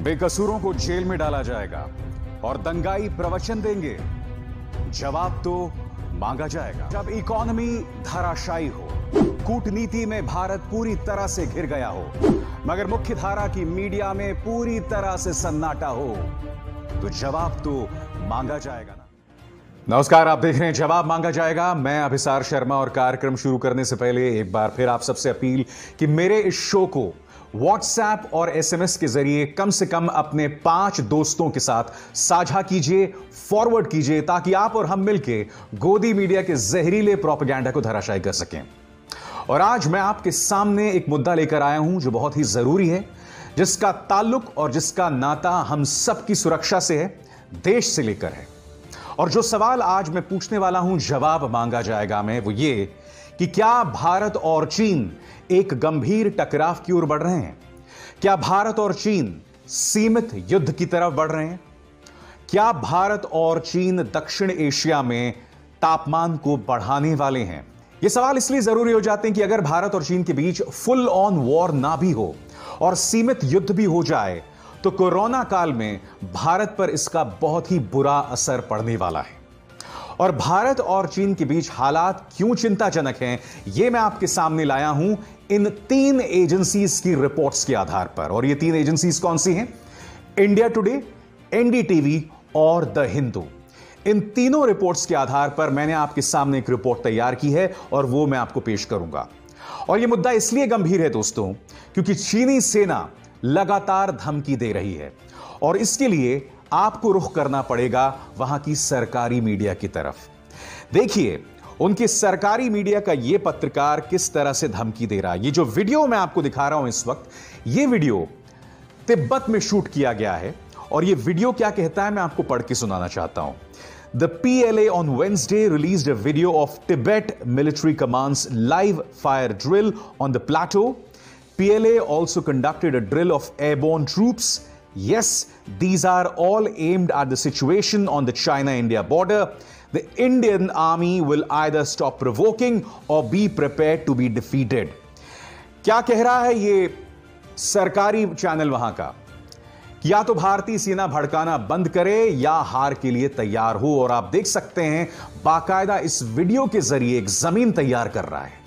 बेकसूरों को जेल में डाला जाएगा और दंगाई प्रवचन देंगे, जवाब तो मांगा जाएगा। जब इकोनॉमी धराशायी हो, कूटनीति में भारत पूरी तरह से घिर गया हो, मगर मुख्य धारा की मीडिया में पूरी तरह से सन्नाटा हो, तो जवाब तो मांगा जाएगा ना। नमस्कार, आप देख रहे हैं जवाब मांगा जाएगा। मैं अभिसार शर्मा और कार्यक्रम शुरू करने से पहले एक बार फिर आप सबसे अपील कि मेरे इस शो को व्हाट्सएप और एसएमएस के जरिए कम से कम अपने 5 दोस्तों के साथ साझा कीजिए, फॉरवर्ड कीजिए, ताकि आप और हम मिलकर गोदी मीडिया के जहरीले प्रोपेगेंडा को धराशायी कर सकें। और आज मैं आपके सामने एक मुद्दा लेकर आया हूं जो बहुत ही जरूरी है, जिसका ताल्लुक और जिसका नाता हम सबकी सुरक्षा से है, देश से लेकर है। और जो सवाल आज मैं पूछने वाला हूं जवाब मांगा जाएगा में, वो ये कि क्या भारत और चीन एक गंभीर टकराव की ओर बढ़ रहे हैं? क्या भारत और चीन सीमित युद्ध की तरफ बढ़ रहे हैं? क्या भारत और चीन दक्षिण एशिया में तापमान को बढ़ाने वाले हैं? ये सवाल इसलिए जरूरी हो जाते हैं कि अगर भारत और चीन के बीच फुल ऑन वॉर ना भी हो और सीमित युद्ध भी हो जाए, तो कोरोना काल में भारत पर इसका बहुत ही बुरा असर पड़ने वाला है। और भारत और चीन के बीच हालात क्यों चिंताजनक हैं, यह मैं आपके सामने लाया हूं इन 3 एजेंसीज की रिपोर्ट्स के आधार पर। और ये 3 एजेंसीज कौन सी हैं? इंडिया टुडे, एनडीटीवी और द हिंदू। इन तीनों रिपोर्ट्स के आधार पर मैंने आपके सामने एक रिपोर्ट तैयार की है और वो मैं आपको पेश करूंगा। और यह मुद्दा इसलिए गंभीर है दोस्तों, क्योंकि चीनी सेना लगातार धमकी दे रही है और इसके लिए आपको रुख करना पड़ेगा वहां की सरकारी मीडिया की तरफ। देखिए उनके सरकारी मीडिया का यह पत्रकार किस तरह से धमकी दे रहा है। ये जो वीडियो मैं आपको दिखा रहा हूं इस वक्त, यह वीडियो तिब्बत में शूट किया गया है। और यह वीडियो क्या कहता है मैं आपको पढ़ के सुनाना चाहता हूं। The PLA on Wednesday released a video of Tibet military command's live fire drill on the plateau. PLA also conducted a drill of airborne troops. Yes, these are all aimed at the situation on the China-India border. The Indian army will either stop provoking or be prepared to be defeated. क्या कह रहा है ये सरकारी channel वहां का? या तो भारतीय सेना भड़काना बंद करे या हार के लिए तैयार हो। और आप देख सकते हैं बाकायदा इस वीडियो के जरिए एक जमीन तैयार कर रहा है।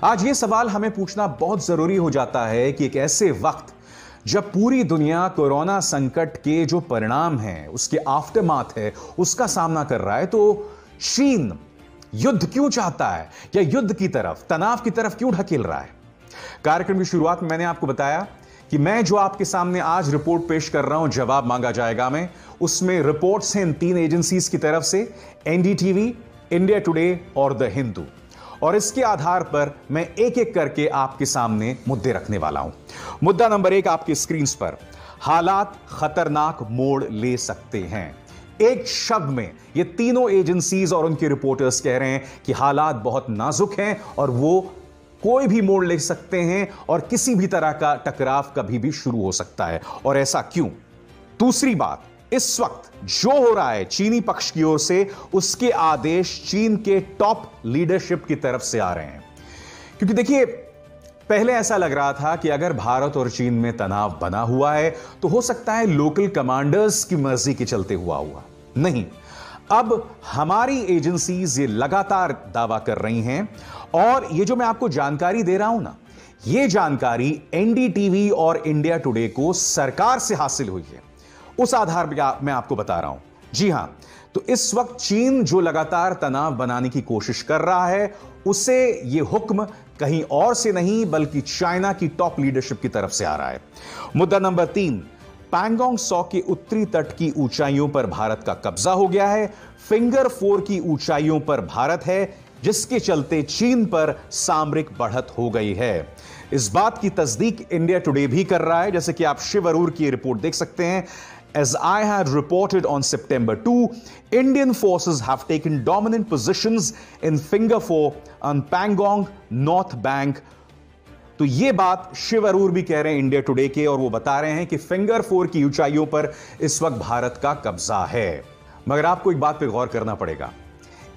आज यह सवाल हमें पूछना बहुत जरूरी हो जाता है कि एक ऐसे वक्त जब पूरी दुनिया कोरोना संकट के जो परिणाम हैं, उसके आफ्टरमाथ है, उसका सामना कर रहा है, तो चीन युद्ध क्यों चाहता है या युद्ध की तरफ, तनाव की तरफ क्यों ढकेल रहा है? कार्यक्रम की शुरुआत में मैंने आपको बताया कि मैं जो आपके सामने आज रिपोर्ट पेश कर रहा हूं जवाब मांगा जाएगा में, उसमें रिपोर्ट्स हैं इन 3 एजेंसीज की तरफ से, एनडीटीवी, इंडिया टुडे और द हिंदू। और इसके आधार पर मैं एक एक करके आपके सामने मुद्दे रखने वाला हूं। मुद्दा नंबर 1 आपकी स्क्रीन पर, हालात खतरनाक मोड़ ले सकते हैं। एक शब्द में ये तीनों एजेंसीज और उनके रिपोर्टर्स कह रहे हैं कि हालात बहुत नाजुक हैं और वो कोई भी मोड़ ले सकते हैं और किसी भी तरह का टकराव कभी भी शुरू हो सकता है। और ऐसा क्यों? दूसरी बात, इस वक्त जो हो रहा है चीनी पक्ष की ओर से, उसके आदेश चीन के टॉप लीडरशिप की तरफ से आ रहे हैं। क्योंकि देखिए, पहले ऐसा लग रहा था कि अगर भारत और चीन में तनाव बना हुआ है तो हो सकता है लोकल कमांडर्स की मर्जी के चलते हुआ नहीं। अब हमारी एजेंसीज ये लगातार दावा कर रही हैं और ये जो मैं आपको जानकारी दे रहा हूं ना, ये जानकारी एनडीटीवी और इंडिया टुडे को सरकार से हासिल हुई है। उस आधार पर मैं आपको बता रहा हूं। जी हां, तो इस वक्त चीन जो लगातार तनाव बनाने की कोशिश कर रहा है, उसे यह हुक्म कहीं और से नहीं बल्कि चाइना की टॉप लीडरशिप की तरफ से आ रहा है। मुद्दा नंबर 3, पैंगोंग सौ के उत्तरी तट की ऊंचाइयों पर भारत का कब्जा हो गया है। फिंगर 4 की ऊंचाइयों पर भारत है, जिसके चलते चीन पर सामरिक बढ़त हो गई है। इस बात की तस्दीक इंडिया टुडे भी कर रहा है, जैसे कि आप शिव अरूर की रिपोर्ट देख सकते हैं। As I had reported on September 2, Indian forces have taken dominant positions in Finger 4 on Pangong North Bank. तो ये बात शिव अरूर भी कह रहे हैं इंडिया टुडे के, और वो बता रहे हैं कि फिंगर 4 की ऊंचाइयों पर इस वक्त भारत का कब्जा है। मगर आपको एक बात पे गौर करना पड़ेगा,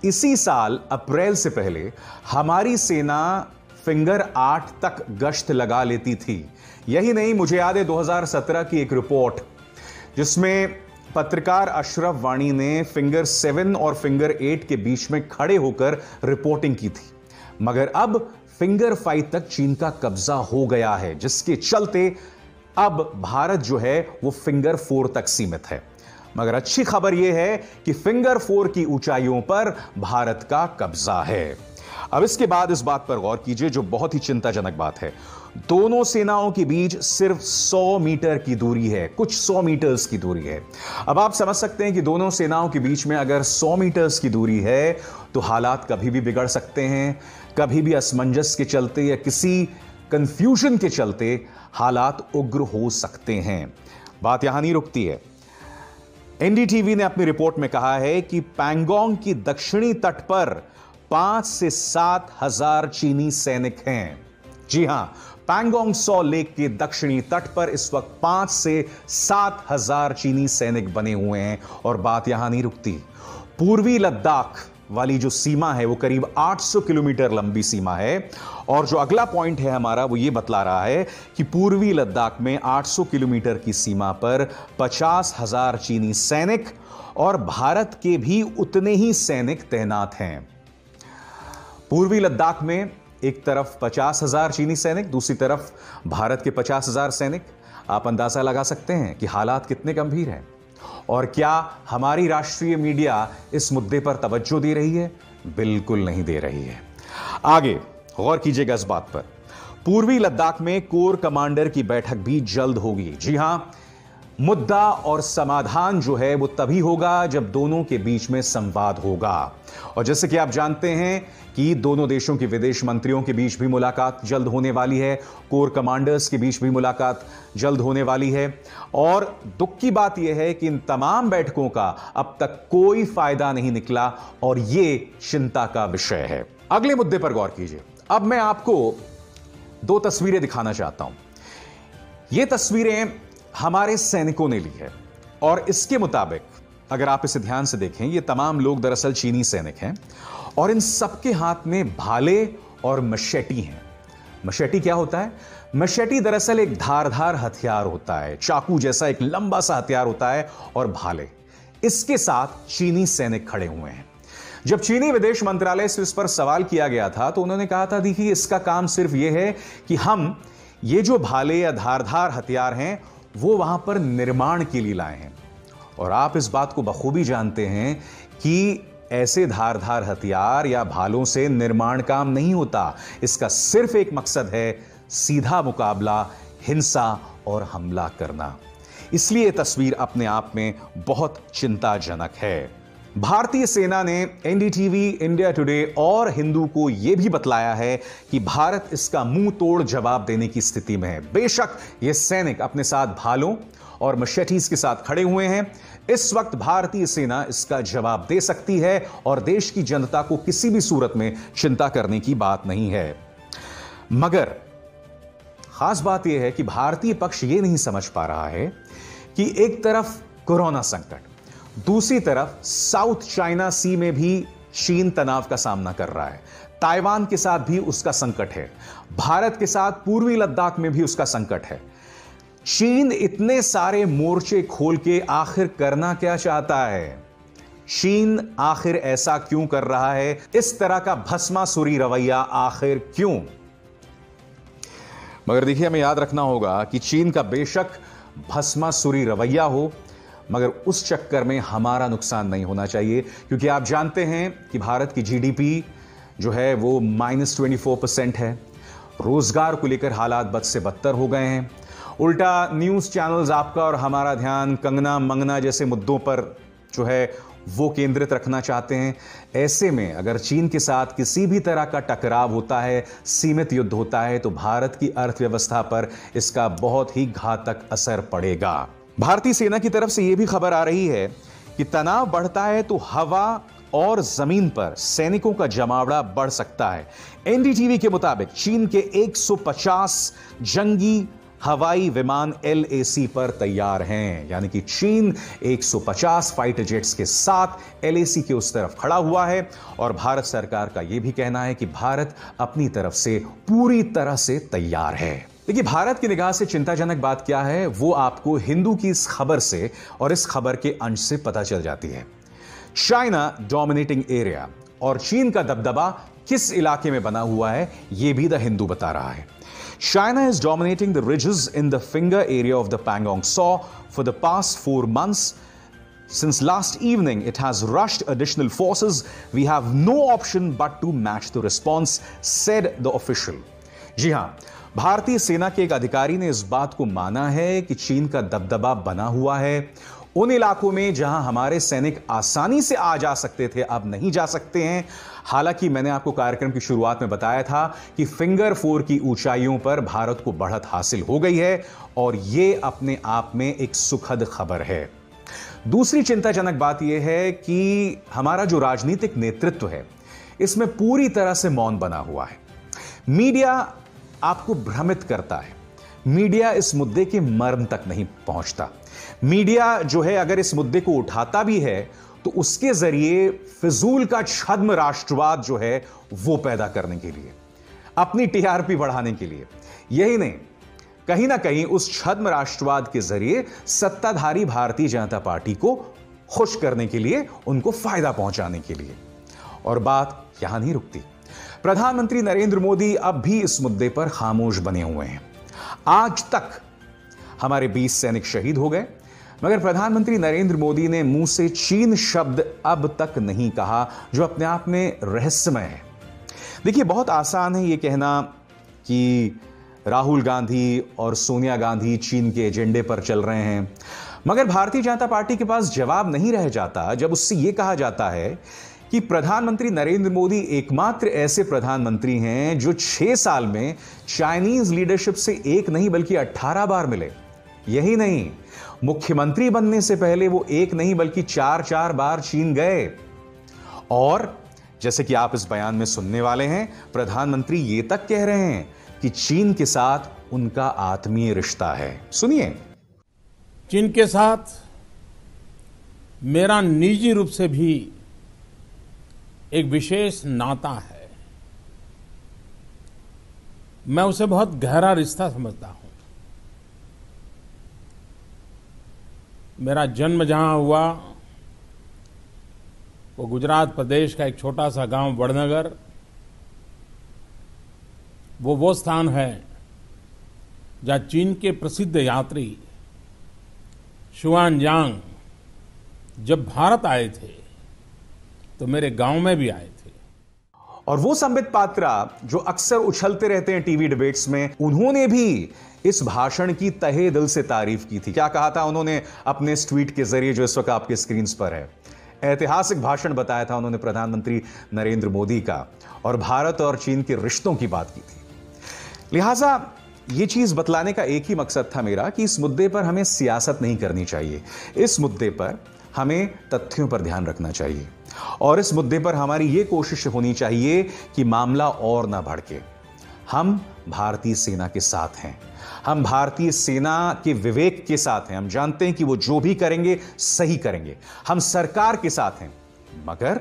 इसी साल अप्रैल से पहले हमारी सेना फिंगर 8 तक गश्त लगा लेती थी। यही नहीं, मुझे याद है 2017 की एक रिपोर्ट जिसमें पत्रकार अशरफ वाणी ने फिंगर 7 और फिंगर 8 के बीच में खड़े होकर रिपोर्टिंग की थी। मगर अब फिंगर 5 तक चीन का कब्जा हो गया है, जिसके चलते अब भारत जो है वो फिंगर 4 तक सीमित है। मगर अच्छी खबर यह है कि फिंगर 4 की ऊंचाइयों पर भारत का कब्जा है। अब इसके बाद इस बात पर गौर कीजिए जो बहुत ही चिंताजनक बात है। दोनों सेनाओं के बीच सिर्फ 100 मीटर की दूरी है, कुछ 100 मीटर्स की दूरी है। अब आप समझ सकते हैं कि दोनों सेनाओं के बीच में अगर 100 मीटर्स की दूरी है तो हालात कभी भी बिगड़ सकते हैं। कभी भी असमंजस के चलते या किसी कंफ्यूजन के चलते हालात उग्र हो सकते हैं। बात यहां नहीं रुकती है। एनडीटीवी ने अपनी रिपोर्ट में कहा है कि पैंगोंग की दक्षिणी तट पर 5 से 7 हजार चीनी सैनिक हैं। जी हां, पैंगोंग सॉ लेक के दक्षिणी तट पर इस वक्त 5 से 7 हजार चीनी सैनिक बने हुए हैं। और बात यहां नहीं रुकती। पूर्वी लद्दाख वाली जो सीमा है वो करीब 800 किलोमीटर लंबी सीमा है। और जो अगला पॉइंट है हमारा वो ये बतला रहा है कि पूर्वी लद्दाख में 800 किलोमीटर की सीमा पर 50,000 चीनी सैनिक और भारत के भी उतने ही सैनिक तैनात हैं। पूर्वी लद्दाख में एक तरफ 50,000 चीनी सैनिक, दूसरी तरफ भारत के 50,000 सैनिक। आप अंदाजा लगा सकते हैं कि हालात कितने गंभीर हैं। और क्या हमारी राष्ट्रीय मीडिया इस मुद्दे पर तवज्जो दे रही है? बिल्कुल नहीं दे रही है। आगे गौर कीजिएगा इस बात पर। पूर्वी लद्दाख में कोर कमांडर की बैठक भी जल्द होगी। जी हां, मुद्दा और समाधान जो है वो तभी होगा जब दोनों के बीच में संवाद होगा। और जैसे कि आप जानते हैं कि दोनों देशों के विदेश मंत्रियों के बीच भी मुलाकात जल्द होने वाली है, कोर कमांडर्स के बीच भी मुलाकात जल्द होने वाली है। और दुख की बात यह है कि इन तमाम बैठकों का अब तक कोई फायदा नहीं निकला और यह चिंता का विषय है। अगले मुद्दे पर गौर कीजिए। अब मैं आपको 2 तस्वीरें दिखाना चाहता हूं। यह तस्वीरें हमारे सैनिकों ने ली है और इसके मुताबिक अगर आप इसे ध्यान से देखें, ये तमाम लोग दरअसल चीनी सैनिक हैं और इन सबके हाथ में भाले और मशेटी हैं। मशेटी क्या होता है? मशेटी दरअसल एक धारदार हथियार होता है, चाकू जैसा एक लंबा सा हथियार होता है। और भाले, इसके साथ चीनी सैनिक खड़े हुए हैं। जब चीनी विदेश मंत्रालय से इस पर सवाल किया गया था तो उन्होंने कहा था देखिए इसका काम सिर्फ यह है कि हम ये जो भाले या धारदार हथियार हैं वो वहां पर निर्माण के लिए लाए हैं। और आप इस बात को बखूबी जानते हैं कि ऐसे धारदार हथियार या भालों से निर्माण काम नहीं होता। इसका सिर्फ एक मकसद है, सीधा मुकाबला, हिंसा और हमला करना। इसलिए तस्वीर अपने आप में बहुत चिंताजनक है। भारतीय सेना ने एनडीटीवी, इंडिया टुडे और हिंदू को यह भी बतलाया है कि भारत इसका मुंह तोड़ जवाब देने की स्थिति में है। बेशक ये सैनिक अपने साथ भालों और मशेटीज के साथ खड़े हुए हैं। इस वक्त भारतीय सेना इसका जवाब दे सकती है और देश की जनता को किसी भी सूरत में चिंता करने की बात नहीं है। मगर खास बात यह है कि भारतीय पक्ष यह नहीं समझ पा रहा है कि एक तरफ कोरोना संकट, दूसरी तरफ साउथ चाइना सी में भी चीन तनाव का सामना कर रहा है। ताइवान के साथ भी उसका संकट है। भारत के साथ पूर्वी लद्दाख में भी उसका संकट है। चीन इतने सारे मोर्चे खोल के आखिर करना क्या चाहता है? चीन आखिर ऐसा क्यों कर रहा है? इस तरह का भस्मासुरी रवैया आखिर क्यों? मगर देखिए, हमें याद रखना होगा कि चीन का बेशक भस्मासुरी रवैया हो, मगर उस चक्कर में हमारा नुकसान नहीं होना चाहिए। क्योंकि आप जानते हैं कि भारत की जीडीपी जो है वो -24% है। रोजगार को लेकर हालात बद से बदतर हो गए हैं। उल्टा न्यूज़ चैनल्स आपका और हमारा ध्यान कंगना मंगना जैसे मुद्दों पर जो है वो केंद्रित रखना चाहते हैं। ऐसे में अगर चीन के साथ किसी भी तरह का टकराव होता है, सीमित युद्ध होता है, तो भारत की अर्थव्यवस्था पर इसका बहुत ही घातक असर पड़ेगा। भारतीय सेना की तरफ से यह भी खबर आ रही है कि तनाव बढ़ता है तो हवा और जमीन पर सैनिकों का जमावड़ा बढ़ सकता है। एनडीटीवी के मुताबिक चीन के 150 जंगी हवाई विमान LAC पर तैयार हैं। यानी कि चीन 150 फाइटर जेट्स के साथ LAC के उस तरफ खड़ा हुआ है। और भारत सरकार का यह भी कहना है कि भारत अपनी तरफ से पूरी तरह से तैयार है। देखिए, भारत की निगाह से चिंताजनक बात क्या है वो आपको हिंदू की इस खबर से और इस खबर के अंश से पता चल जाती है। चाइना डोमिनेटिंग एरिया और चीन का दबदबा किस इलाके में बना हुआ है यह भी द हिंदू बता रहा है। China is dominating the ridges in the finger area of the Pangong Tsaw for the past 4 months. Since last evening, it has rushed additional forces. We have no option but to match the response, said the official. जी हां, भारतीय सेना के एक अधिकारी ने इस बात को माना है कि चीन का दबदबा बना हुआ है। उन इलाकों में जहां हमारे सैनिक आसानी से आ जा सकते थे, अब नहीं जा सकते हैं। हालांकि मैंने आपको कार्यक्रम की शुरुआत में बताया था कि फिंगर 4 की ऊंचाइयों पर भारत को बढ़त हासिल हो गई है और यह अपने आप में एक सुखद खबर है। दूसरी चिंताजनक बात यह है कि हमारा जो राजनीतिक नेतृत्व है इसमें पूरी तरह से मौन बना हुआ है। मीडिया आपको भ्रमित करता है। मीडिया इस मुद्दे के मर्म तक नहीं पहुंचता। मीडिया जो है अगर इस मुद्दे को उठाता भी है तो उसके जरिए फिजूल का छद्म राष्ट्रवाद जो है वो पैदा करने के लिए, अपनी टीआरपी बढ़ाने के लिए। यही नहीं, कहीं ना कहीं उस छद्म राष्ट्रवाद के जरिए सत्ताधारी भारतीय जनता पार्टी को खुश करने के लिए, उनको फायदा पहुंचाने के लिए। और बात यहां नहीं रुकती। प्रधानमंत्री नरेंद्र मोदी अब भी इस मुद्दे पर खामोश बने हुए हैं। आज तक हमारे 20 सैनिक शहीद हो गए, मगर प्रधानमंत्री नरेंद्र मोदी ने मुंह से चीन शब्द अब तक नहीं कहा, जो अपने आप में रहस्यमय है। देखिए, बहुत आसान है यह कहना कि राहुल गांधी और सोनिया गांधी चीन के एजेंडे पर चल रहे हैं, मगर भारतीय जनता पार्टी के पास जवाब नहीं रह जाता जब उससे यह कहा जाता है कि प्रधानमंत्री नरेंद्र मोदी एकमात्र ऐसे प्रधानमंत्री हैं जो 6 साल में चाइनीज लीडरशिप से एक नहीं बल्कि 18 बार मिले। यही नहीं, मुख्यमंत्री बनने से पहले वो एक नहीं बल्कि 4 बार चीन गए। और जैसे कि आप इस बयान में सुनने वाले हैं, प्रधानमंत्री ये तक कह रहे हैं कि चीन के साथ उनका आत्मीय रिश्ता है। सुनिए। चीन के साथ मेरा निजी रूप से भी एक विशेष नाता है। मैं उसे बहुत गहरा रिश्ता समझता हूं। मेरा जन्म जहां हुआ वो गुजरात प्रदेश का एक छोटा सा गांव वडनगर, वो स्थान है जहां चीन के प्रसिद्ध यात्री शुआनजांग जब भारत आए थे तो मेरे गांव में भी आए थे। और वो संबित पात्रा जो अक्सर उछलते रहते हैं टीवी डिबेट्स में, उन्होंने भी इस भाषण की तहे दिल से तारीफ की थी। क्या कहा था उन्होंने अपने इस ट्वीट के जरिए जो इस वक्त आपके स्क्रीन पर है? ऐतिहासिक भाषण बताया था उन्होंने प्रधानमंत्री नरेंद्र मोदी का और भारत और चीन के रिश्तों की बात की थी। लिहाजा यह चीज बतलाने का एक ही मकसद था मेरा कि इस मुद्दे पर हमें सियासत नहीं करनी चाहिए। इस मुद्दे पर हमें तथ्यों पर ध्यान रखना चाहिए और इस मुद्दे पर हमारी यह कोशिश होनी चाहिए कि मामला और ना भड़के। हम भारतीय सेना के साथ हैं, हम भारतीय सेना के विवेक के साथ हैं। हम जानते हैं कि वो जो भी करेंगे सही करेंगे। हम सरकार के साथ हैं, मगर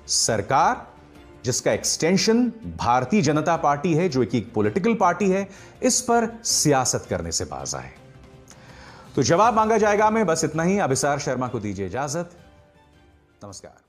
सरकार जिसका एक्सटेंशन भारतीय जनता पार्टी है, जो एक पॉलिटिकल पार्टी है, इस पर सियासत करने से बाज आए। तो जवाब मांगा जाएगा। मैं बस इतना ही। अभिसार शर्मा को दीजिए इजाजत। नमस्कार।